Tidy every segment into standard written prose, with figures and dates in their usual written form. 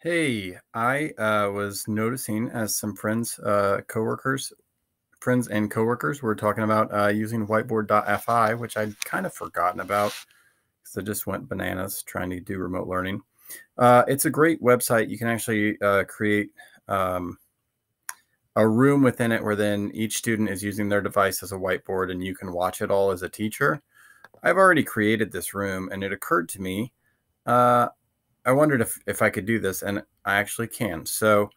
Hey, I was noticing as some friends and coworkers were talking about using whiteboard.fi, which I'd kind of forgotten about because I just went bananas trying to do remote learning. It's a great website. You can actually create a room within it where then each student is using their device as a whiteboard and you can watch it all as a teacher. I've already created this room and it occurred to me, uh, I wondered if I could do this, and I actually can. So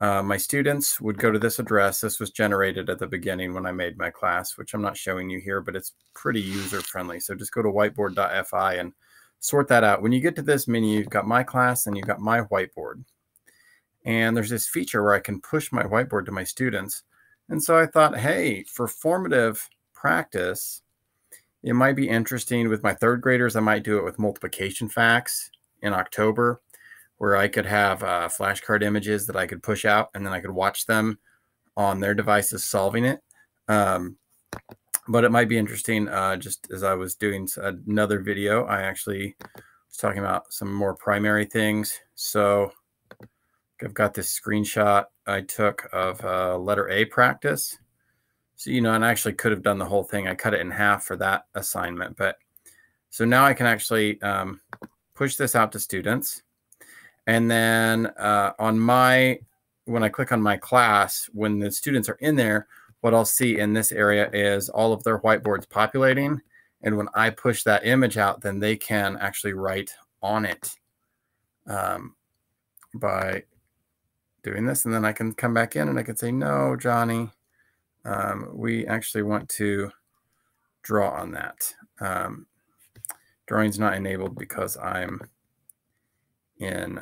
my students would go to this address. This was generated at the beginning when I made my class, which I'm not showing you here, but it's pretty user-friendly. So just go to whiteboard.fi and sort that out. When you get to this menu, you've got my class and you've got my whiteboard. And there's this feature where I can push my whiteboard to my students. And so I thought, hey, for formative practice, it might be interesting with my third graders. I might do it with multiplication facts in October, where I could have flashcard images that I could push out and then I could watch them on their devices solving it. But it might be interesting. Just as I was doing another video, I actually was talking about some more primary things. So I've got this screenshot I took of letter A practice. So, and I actually could have done the whole thing. I cut it in half for that assignment. But so now I can actually push this out to students. And then when I click on my class, when the students are in there, what I'll see in this area is all of their whiteboards populating. And when I push that image out, then they can actually write on it by doing this. And then I can come back in and I can say, no, Johnny, we actually want to draw on that. Drawing's not enabled because I'm in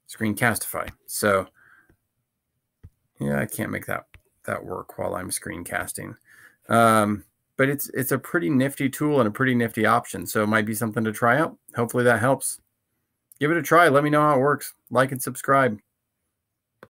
Screencastify. So yeah, I can't make that work while I'm screencasting. But it's a pretty nifty tool and a pretty nifty option. So it might be something to try out. Hopefully that helps. Give it a try. Let me know how it works. Like and subscribe.